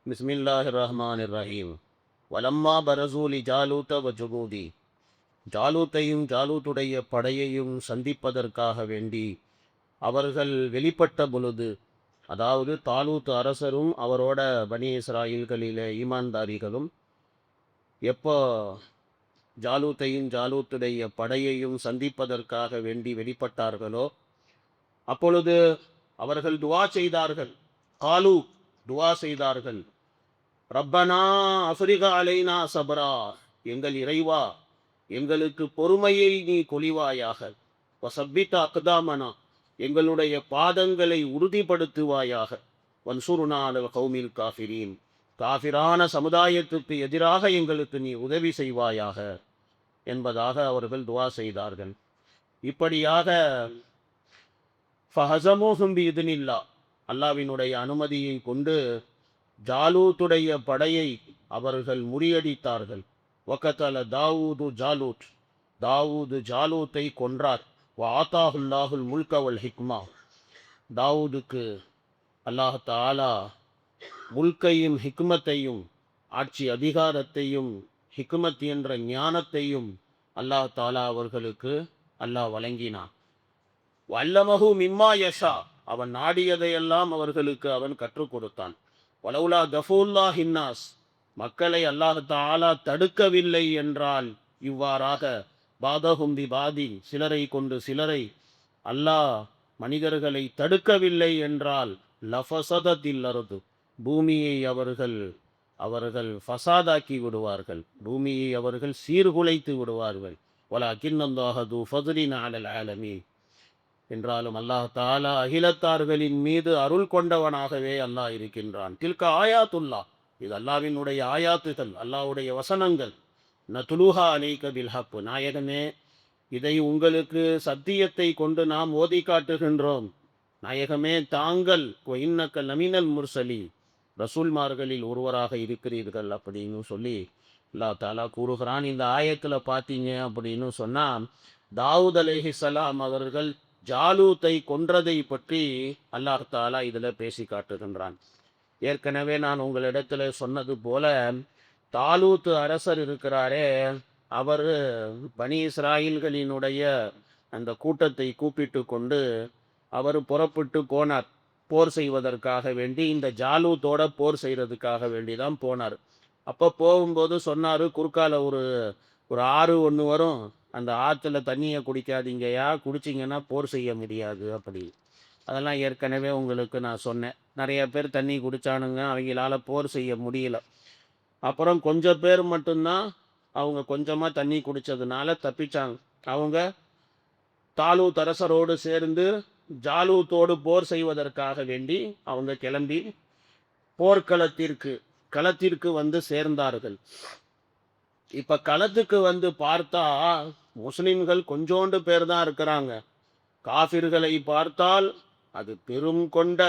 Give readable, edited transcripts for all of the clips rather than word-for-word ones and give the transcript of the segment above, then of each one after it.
பிஸ்மில்லாஹிர் ரஹ்மானிர் ரஹீம். வலம்மா பரசூலி ஜாலூத்த வஜுகூதி. ஜாலூத்தையும் ஜாலூத்துடைய படையையும் சந்திப்பதற்காக வேண்டி அவர்கள் வெளிப்பட்ட பொழுது, அதாவது தாலூத் அரசரும் அவரோட பனி இஸ்ராயில்களிலே ஈமான்தாரிகளும் எப்போ ஜாலூத்தையும் ஜாலூத்துடைய படையையும் சந்திப்பதற்காக வேண்டி வெளிப்பட்டார்களோ அப்பொழுது அவர்கள் துவா செய்தார்கள். காலு துவா செய்தார்கள், ரப்பனா அஃப்ரிக அலைனா சபரா, எங்கள் இறைவா எங்களுக்கு பொறுமையை நீ கொளிவாயாக. வசப்பித்த அக்தாமனா, எங்களுடைய பாதங்களை உறுதிப்படுத்துவாயாக. வன்சுருனா அலல் கௌமில் காஃபிரீன், காஃபிரான சமுதாயத்துக்கு எதிராக எங்களுக்கு நீ உதவி செய்வாயாக என்பதாக அவர்கள் துவா செய்தார்கள். இப்படியாக ஃபஹஸமூஹும் பிஇذنில்லா, அல்லாஹ்வினுடைய அனுமதியை கொண்டு ஜாலூத்துடைய படையை அவர்கள் முறியடித்தார்கள். வகதல தாவூது ஜாலூத், தாவூது ஜாலூத்தை கொன்றார். வஆதாஹுல்லாஹுல் முல்க வல் ஹிக்மா, தாவூதுக்கு அல்லாஹ் தஆலா முல்கையும் ஹிக்மத்தையும், ஆட்சி அதிகாரத்தையும் ஹிக்மத் என்ற ஞானத்தையும் அல்லாஹ் தஆலா அவர்களுக்கு அல்லாஹ் வழங்கினான். வல்லமஹு மிம்மா யஷா, அவன் நாடியதையெல்லாம் அவர்களுக்கு அவன் கற்றுக் கொடுத்தான். வலவுலா கஃபூல்லா ஹின்னாஸ், மக்களை அல்லாஹ் தஆலா தடுக்கவில்லை என்றால் இவ்வாறாக பாதஹும் பி பாதி, சிலரை கொண்டு சிலரை அல்லாஹ் மனிதர்களை தடுக்கவில்லை என்றால் லஃபஸதத்தில் அர்து, பூமியை அவர்கள் ஃபசாதாக்கி விடுவார்கள், பூமியை அவர்கள் சீர்குலைத்து விடுவார்கள். வலாகின்னல்லாஹ து ஃபத்லின் அலல் ஆலமீன், என்றாலும் அல்லாஹ் தஆலா அகிலத்தார்களின் மீது அருள் கொண்டவனாகவே அல்லாஹ் இருக்கின்றான். தில்க ஆயாத்துல்லா, இது அல்லாஹ்வினுடைய ஆயாத்துகள், அல்லாஹ்வுடைய வசனங்கள். நதுலுஹா அலைக பில் ஹக், நாயகமே இதை உங்களுக்கு சத்தியத்தை கொண்டு நாம் ஓதி காட்டுகின்றோம். நாயகமே தாங்கள் இன்னக்க லமினல் முர்சலி, ரசூல்மார்களில் ஒருவராக இருக்கிறீர்கள் அப்படின்னு சொல்லி அல்லாஹ் தஆலா கூறுகிறான். இந்த ஆயத்தில் பார்த்தீங்க அப்படின்னு சொன்னால், தாவூத் அலைஹிஸ்ஸலாம் அவர்கள் ஜாலூத்தை கொன்றதை பற்றி அல்லாஹ் தஆலா இதில் பேசி காட்டுகின்றான். ஏற்கனவே நான் உங்களிடத்தில் சொன்னது போல, தாலூத் அரசர் இருக்கிறாரே, அவர் பனி இஸ்ராயில்களினுடைய அந்த கூட்டத்தை கூப்பிட்டு கொண்டு அவர் புறப்பட்டு போனார். போர் செய்வதற்காக வேண்டி, இந்த ஜாலூத்தோட போர் செய்கிறதுக்காக வேண்டி தான் போனார். அப்போ போகும்போது சொன்னார், குறுக்கால ஒரு ஆறு ஒன்று வரும், அந்த ஆற்றுல தண்ணியை குடிக்காதீங்கயா, குடிச்சிங்கன்னா போர் செய்ய முடியாது அப்படி. அதெல்லாம் ஏற்கனவே உங்களுக்கு நான் சொன்னேன். நிறைய பேர் தண்ணி குடித்தானுங்க, அவங்களால போர் செய்ய முடியல. அப்புறம் கொஞ்சம் பேர் மட்டும்தான் அவங்க கொஞ்சமாக தண்ணி குடித்ததுனால தப்பிச்சாங்க. அவங்க தாலூத் அரசரோடு சேர்ந்து ஜாலூத்தோடு போர் செய்வதற்காக வேண்டி அவங்க கிளம்பி களத்திற்கு வந்து சேர்ந்தார்கள். இப்போ களத்துக்கு வந்து பார்த்தா முஸ்லிம்கள் கொஞ்சோண்டு பேர் தான் இருக்கிறாங்க. காஃபிர்களை பார்த்தால் அது பெருங்கொண்ட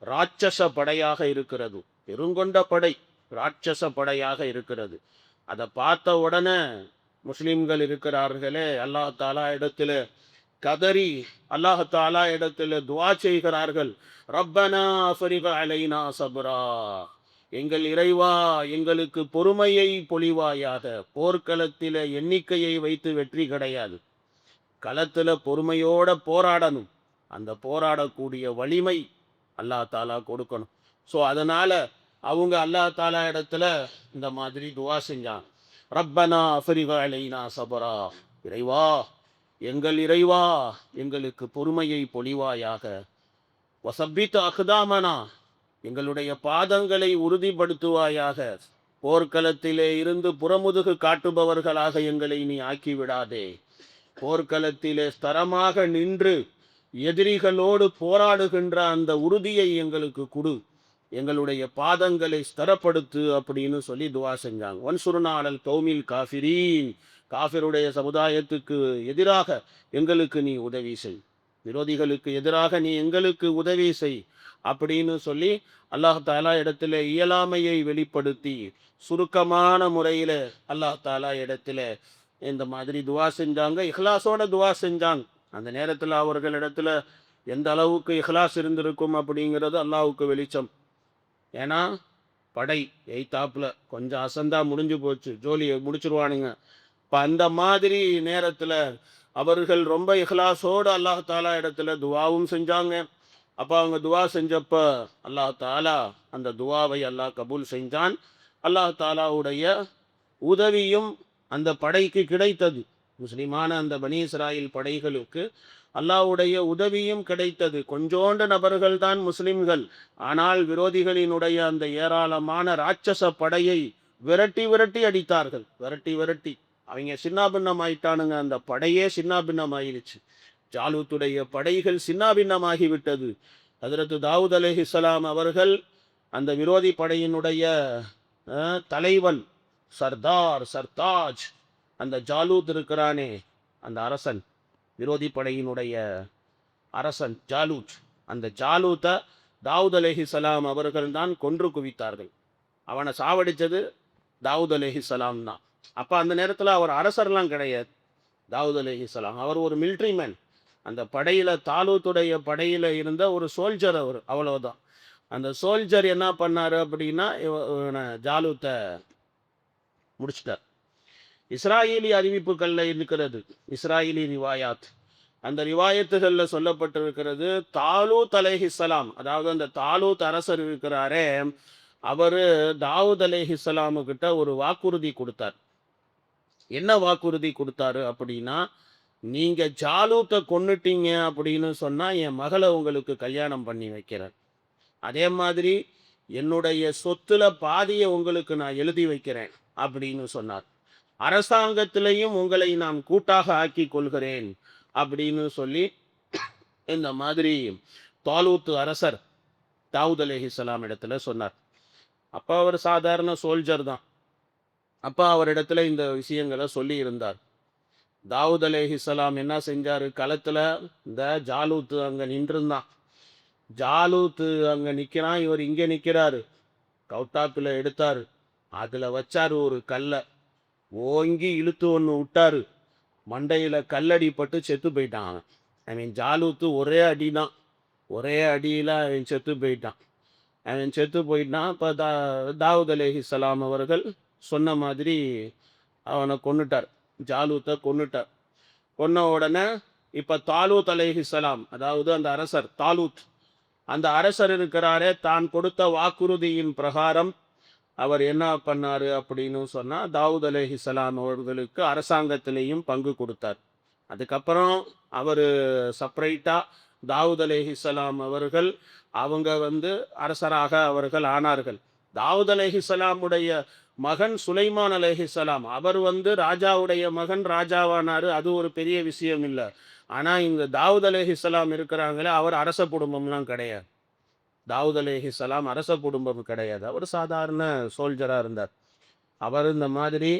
ராட்சச படையாக இருக்கிறது, பெருங்கொண்ட படை, ராட்சச படையாக இருக்கிறது. அதை பார்த்த உடனே முஸ்லிம்கள் இருக்கிறார்களே, அல்லாஹ் தஆலா இடத்துல கதறி அல்லாஹ் தஆலா இடத்துல துஆ செய்கிறார்கள். ரப்பனா அஃப்ரிக அலைனா சப்ரா, எங்கள் இறைவா எங்களுக்கு பொறுமையை பொழிவாயாக. போர்க்களத்தில் எண்ணிக்கையை வைத்து வெற்றி கிடையாது, களத்தில் பொறுமையோட போராடணும். அந்த போராடக்கூடிய வலிமை அல்லாஹ் தஆலா கொடுக்கணும். ஸோ அதனால் அவங்க அல்லாஹ் தஆலா இடத்துல இந்த மாதிரி துவா செஞ்சாங்க. ரப்பனா அஃப்ரிக அலைனா சபரா, இறைவா எங்கள் இறைவா எங்களுக்கு பொறுமையை பொழிவாயாக. வசப்பித் அக்தாமனா, எங்களுடைய பாதங்களை உறுதிப்படுத்துவாயாக. போர்க்களத்திலே இருந்து புறமுதுகு காட்டுபவர்களாக எங்களை நீ ஆக்கிவிடாதே. போர்க்களத்திலே ஸ்தரமாக நின்று எதிரிகளோடு போராடுகின்ற அந்த உறுதியை எங்களுக்கு கொடு, எங்களுடைய பாதங்களை ஸ்தரப்படுத்து அப்படின்னு சொல்லி துவா செஞ்சாங்க. வன்சுருனா அலல் கௌமில் காஃபிரீன், காஃபிருடைய சமுதாயத்துக்கு எதிராக எங்களுக்கு நீ உதவி செய், விரோதிகளுக்கு எதிராக நீ எங்களுக்கு உதவி செய் அப்படின்னு சொல்லி அல்லாஹ் தஆலா இடத்துல இயலாமையை வெளிப்படுத்தி சுருக்கமான முறையில் அல்லாஹ் தஆலா இடத்துல இந்த மாதிரி துவா செஞ்சாங்க. இஹ்லாஸோட துவா செஞ்சாங்க. அந்த நேரத்தில் அவர்களிடத்துல எந்த அளவுக்கு இஹ்லாஸ் இருந்திருக்கும் அப்படிங்கிறது அல்லாஹ்வுக்கு வெளிச்சம். ஏன்னா படை எய்த்தாப்புல கொஞ்சம் அசந்தா முடிஞ்சு போச்சு, ஜோலியை முடிச்சிருவானுங்க. இப்போ அந்த மாதிரி நேரத்தில் அவர்கள் ரொம்ப இஹ்லாஸோடு அல்லாஹ் தாலா இடத்துல துவாவும் செஞ்சாங்க. அப்போ அவங்க துவா செஞ்சப்ப அல்லாஹ் தாலா அந்த துவாவை அல்லாஹ் கபூல் செஞ்சான். அல்லாஹ் தாலாவுடைய உதவியும் அந்த படைக்கு கிடைத்தது. முஸ்லிமான அந்த பனி இஸ்ராயில் படைகளுக்கு அல்லாஹ்வுடைய உதவியும் கிடைத்தது. கொஞ்சோண்டு நபர்கள் தான் முஸ்லிம்கள். ஆனால் விரோதிகளினுடைய அந்த ஏராளமான ராட்சச படையை விரட்டி விரட்டி அடித்தார்கள். விரட்டி விரட்டி அவங்க சின்னாபின்னம் ஆயிட்டானுங்க. அந்த படையே சின்னாபின்னம் ஆயிடுச்சு. ஜாலூத்துடைய படைகள் சின்னாபின்னமாகிவிட்டது. ஹஜ்ரத் தாவூத் அலைஹிஸ்ஸலாம் அவர்கள் அந்த விரோதி படையினுடைய தலைவன், சர்தார், சர்தாஜ், அந்த ஜாலூத் இருக்கிறானே, அந்த அரசன், விரோதி படையினுடைய அரசன் ஜாலூத், அந்த ஜாலூத்தை தாவூத் அலைஹிஸ்ஸலாம் அவர்கள் தான் கொன்று குவித்தார்கள். அவனை சாவடித்தது தாவூத் அலைஹிஸ்ஸலாம் தான். அப்போ அந்த நேரத்தில் அவர் அரசர்லாம் கிடையாது. தாவூத் அலைஹிஸ்ஸலாம் அவர் ஒரு மிலிட்ரி மேன். அந்த படையில், தாலூத்துடைய படையில் இருந்த ஒரு சோல்ஜர் அவர், அவ்வளோதான். அந்த சோல்ஜர் என்ன பண்ணார் அப்படின்னா, ஜாலூத்தை முடிச்சிட்டார். இஸ்ராயேலி அறிவிப்புகளில் இருக்கிறது, இஸ்ராயேலி ரிவாயாத், அந்த ரிவாயத்துகளில் சொல்லப்பட்டிருக்கிறது, தாலூத் அலைஹிஸ்ஸலாம், அதாவது அந்த தாலூத் அரசர் இருக்கிறாரே, அவர் தாவூத் அலைஹிஸ்ஸலாமுக்கிட்ட ஒரு வாக்குறுதி கொடுத்தார். என்ன வாக்குறுதி கொடுத்தாரு அப்படின்னா, நீங்கள் ஜாலூத்தை கொன்னுட்டீங்க அப்படின்னு சொன்னால் என் மகளை உங்களுக்கு கல்யாணம் பண்ணி வைக்கிறேன். அதே மாதிரி என்னுடைய சொத்துல பாதியை உங்களுக்கு நான் எழுதி வைக்கிறேன் அப்படின்னு சொன்னார். அரசாங்கத்திலையும் உங்களை நான் கூட்டாக ஆக்கி கொள்கிறேன் அப்படின்னு சொல்லி இந்த மாதிரி தாலூத் அரசர் தாவூத் அலைஹிஸ்ஸலாம் இடத்துல சொன்னார். அப்போ அவர் சாதாரண சோல்ஜர் தான். அப்போ அவரிடத்துல இந்த விஷயங்களை சொல்லி இருந்தார். தாவூத் அலைஹிஸ்ஸலாம் என்ன செஞ்சார், களத்தில் இந்த ஜாலூத்து அங்கே நின்றுருந்தான். ஜாலூத்து அங்கே நிற்கிறான், இவர் இங்கே நிற்கிறாரு. கவுட்டாப்பில் எடுத்தார், அதில் வச்சார் ஒரு கல்லை, ஓங்கி இழுத்து ஒன்று விட்டார். மண்டையில் கல்லடி பட்டு செத்து போயிட்டான் அவன். அவன் ஜாலூத்து ஒரே அடி தான், ஒரே அடியில் அவன் செத்து போயிட்டான். அவன் செத்து போயிட்டான். இப்போ தாவூத் அலைஹிஸ்ஸலாம் அவர்கள் சொன்ன மாதிரி அவனை கொன்னுட்டார், ஜாலூத்தை கொன்னுட்டார். கொன்ன உடனே இப்போ தாலூத் அலைஹிஸ்ஸலாம், அதாவது அந்த அரசர் தாலூத், அந்த அரசர் இருக்கிறாரே, தான் கொடுத்த வாக்குறுதியின் பிரகாரம் அவர் என்ன பண்ணார் அப்படின்னு சொன்னால், தாவூத் அலைஹிஸ்ஸலாம் அவர்களுக்கு அரசாங்கத்திலேயும் பங்கு கொடுத்தார். அதுக்கப்புறம் அவர் செப்பரேட்டாக தாவூத் அலைஹிஸ்ஸலாம் அவர்கள் அவங்க அரசராக அவர்கள் ஆனார்கள். தாவூத் அலைஹிஸ்ஸலாமுடைய மகன் சுலைமான் அலைஹிஸ்ஸலாம், அவர் ராஜாவுடைய மகன், ராஜாவானார். அது ஒரு பெரிய விஷயம் இல்லை. ஆனால் இந்த தாவூத் அலைஹிஸ்ஸலாம் இருக்கிறாங்களே, அவர் அரச குடும்பம்லாம் கிடையாது. தாவூத் அலைஹிஸ்ஸலாம் அரச குடும்பம் கிடையாது. அவர் சாதாரண சோல்ஜராக இருந்தார். அவர் இந்த மாதிரி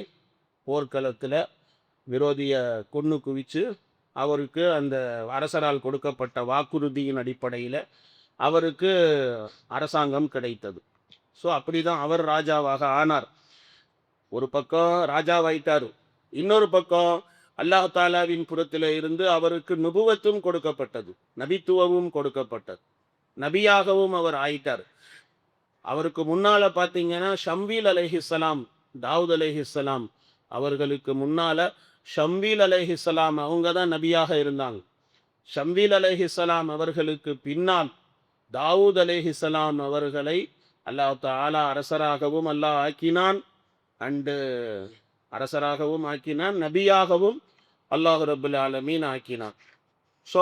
போர்க்களத்தில் விரோதியை கொன்று குவிச்சு அவருக்கு அந்த அரசரால் கொடுக்கப்பட்ட வாக்குறுதியின் அடிப்படையில் அவருக்கு அரசாங்கம் கிடைத்தது. ஸோ அப்படி தான் அவர் ராஜாவாக ஆனார். ஒரு பக்கம் ராஜாவாயிட்டார், இன்னொரு பக்கம் அல்லாஹ் தாலாவின் புறத்தில் இருந்து அவருக்கு நுபுவத்தும் கொடுக்கப்பட்டது, நபித்துவமும் கொடுக்கப்பட்டது, நபியாகவும் அவர் ஆயிட்டார். அவருக்கு முன்னால் பார்த்தீங்கன்னா ஷம்வீல் அலைஹிஸ்ஸலாம், தாவூத் அலைஹிஸ்ஸலாம் அவர்களுக்கு முன்னால் ஷம்வீல் அலைஹிஸ்ஸலாம் அவங்க தான் நபியாக இருந்தாங்க. ஷம்வீல் அலைஹிஸ்ஸலாம் அவர்களுக்கு பின்னால் தாவூத் அலைஹிஸ்ஸலாம் அவர்களை அல்லாஹ் தஆலா அரசராகவும் அல்லாஹ் ஆக்கினான். அண்டு அரசராகவும் ஆக்கினான், நபியாகவும் அல்லாஹ் ரப்புல் ஆலமீன் ஆக்கினான். ஸோ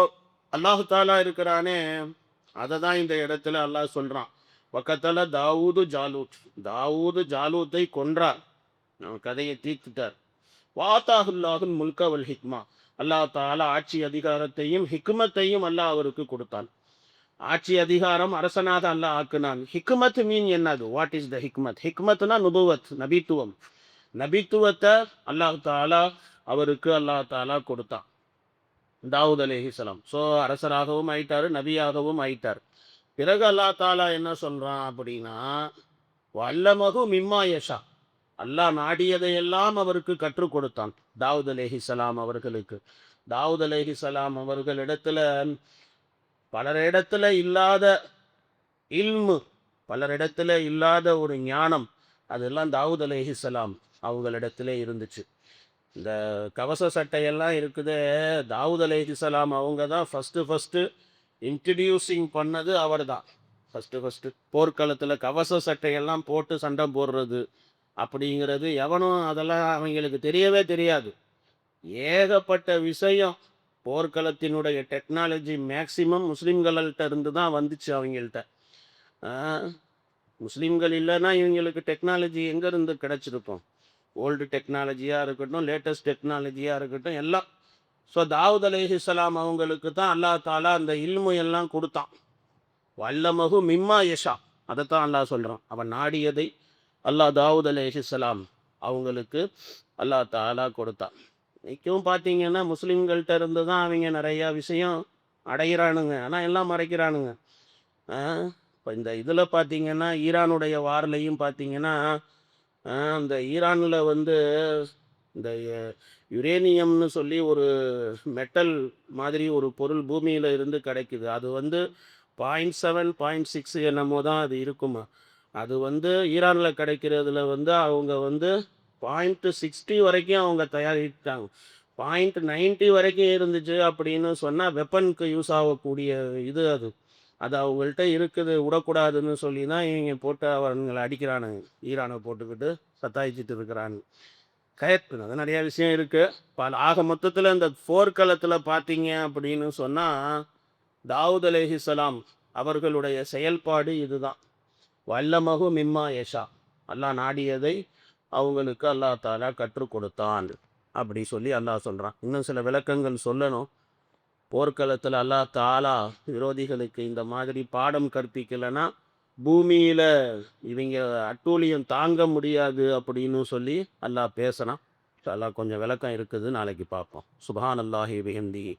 அல்லாஹ் தாலா இருக்கிறானே, அதை தான் இந்த இடத்துல அல்லாஹ் சொல்கிறான். பக்கத்தில் தாவூது ஜாலூத், தாவூது ஜாலூத்தை கொன்றார், கதையை தீர்த்துட்டார். வாத்தாஹுல்லாஹுல் முல்க வல் ஹிக்மா, அல்லாஹ் தாலா ஆட்சி அதிகாரத்தையும் ஹிக்மத்தையும் அல்லாஹ் அவருக்கு கொடுத்தான். ஆட்சி அதிகாரம் அரசனாக அல்லாஹ் ஆக்குனான். ஹிக்மத் மீன் என்னது? What is the ஹிக்மத்? ஹிக்மத்னா நுபுவத், நபித்துவம். நபித்துவத்தை அல்லாஹ் தாலா அவருக்கு அல்லாஹ் தாலா கொடுத்தான், தாவூத் அலைஹிஸ்ஸலாம். ஸோ அரசராகவும் ஆயிட்டார், நபியாகவும் ஆயிட்டார். பிறகு அல்லாஹ் தாலா என்ன சொல்கிறான் அப்படின்னா, வல்லமகு மிம்மா யஷா, அல்லாஹ் நாடியதையெல்லாம் அவருக்கு கற்றுக் கொடுத்தான் தாவூத் அலைஹிஸ்ஸலாம் அவர்களுக்கு. தாவூத் அலைஹிஸ்ஸலாம் அவர்களிடத்துல பலரிடத்துல இல்லாத இல்மு, பலரிடத்துல இல்லாத ஒரு ஞானம் அதெல்லாம் தாவூத் அலைஹிஸ்ஸலாம் அவங்களிடத்துல இருந்துச்சு. இந்த கவச சட்டையெல்லாம் இருக்குது, தாவூத் அலைஹிஸ்ஸலாம் அவங்க தான் ஃபஸ்ட்டு இன்ட்ரடியூசிங் பண்ணது அவர் தான். ஃபஸ்ட்டு போர்க்களத்தில் கவச சட்டையெல்லாம் போட்டு சண்டை போடுறது அப்படிங்கிறது எவனும் அதெல்லாம் அவங்களுக்கு தெரியவே தெரியாது. ஏகப்பட்ட விஷயம் போர்க்களத்தினுடைய டெக்னாலஜி மேக்சிமம் முஸ்லீம்கள்கிட்ட இருந்து தான் வந்துச்சு அவங்கள்ட்ட. முஸ்லீம்கள் இல்லைன்னா இவங்களுக்கு டெக்னாலஜி எங்கேருந்து கிடச்சிருக்கும்? ஓல்டு டெக்னாலஜியாக இருக்கட்டும், லேட்டஸ்ட் டெக்னாலஜியாக இருக்கட்டும், எல்லாம். ஸோ தாவூத் அலைஹிஸ்ஸலாம் அவங்களுக்கு தான் அல்லாஹ் தாலா அந்த இல்மு எல்லாம் கொடுத்தான். வல்லமகு மிம்மா யஷா, அதைத்தான் அல்லாஹ் சொல்கிறான். அவன் நாடியதை அல்லாஹ் தாவூத் அலைஹிஸ்ஸலாம் அவங்களுக்கு அல்லாஹ் தாலா கொடுத்தான். இன்றைக்கும் பார்த்தீங்கன்னா முஸ்லீம்கள்கிட்ட இருந்து தான் அவங்க நிறையா விஷயம் அடைகிறானுங்க, ஆனால் எல்லாம் மறைக்கிறானுங்க. இப்போ இந்த இதில் பார்த்தீங்கன்னா ஈரானுடைய வார்லையும் பார்த்தீங்கன்னா அந்த ஈரானில் வந்து இந்த யுரேனியம்னு சொல்லி ஒரு மெட்டல் மாதிரி ஒரு பொருள் பூமியில் இருந்து கிடைக்குது. அது வந்து 0.7 0.6 என்னமோ தான் அது இருக்குமா. அது வந்து ஈரானில் கிடைக்கிறதுல வந்து அவங்க வந்து 0.60 வரைக்கும் அவங்க தயாரித்தாங்க. 0.90 வரைக்கும் இருந்துச்சு அப்படின்னு சொன்னால் வெப்பனுக்கு யூஸ் ஆகக்கூடிய இது அது. அது அவங்கள்ட்ட இருக்குது, விடக்கூடாதுன்னு சொல்லி தான் இவங்க போட்டு அவங்களை அடிக்கிறானுங்க. ஈரானை போட்டுக்கிட்டு சத்தாயிச்சிட்டு இருக்கிறாங்க. கயத்து அது நிறையா விஷயம் இருக்குது. ஆக மொத்தத்தில் இந்த போர்க்களத்தில் பார்த்தீங்க அப்படின்னு சொன்னால் தாவூத் அலைஹிஸ்ஸலாம் அவர்களுடைய செயல்பாடு இதுதான். வல்லமகு மிம்மா யஷா, அல்லாஹ் நாடியதை அவங்களுக்கு அல்லாஹ் தாலா கற்றுக் கொடுத்தான் அப்படி சொல்லி அல்லாஹ் சொல்கிறான். இன்னும் சில விளக்கங்கள் சொல்லணும். போர்க்களத்தில் அல்லாஹ் தாலா விரோதிகளுக்கு இந்த மாதிரி பாடம் கற்பிக்கலைன்னா பூமியில் இவங்க அட்டூழியம் தாங்க முடியாது அப்படின்னு சொல்லி அல்லாஹ் பேசுகிறான். அல்லாஹ் கொஞ்சம் விளக்கம் இருக்குது, நாளைக்கு பார்ப்போம். சுப்ஹானல்லாஹி பிஹம்திஹி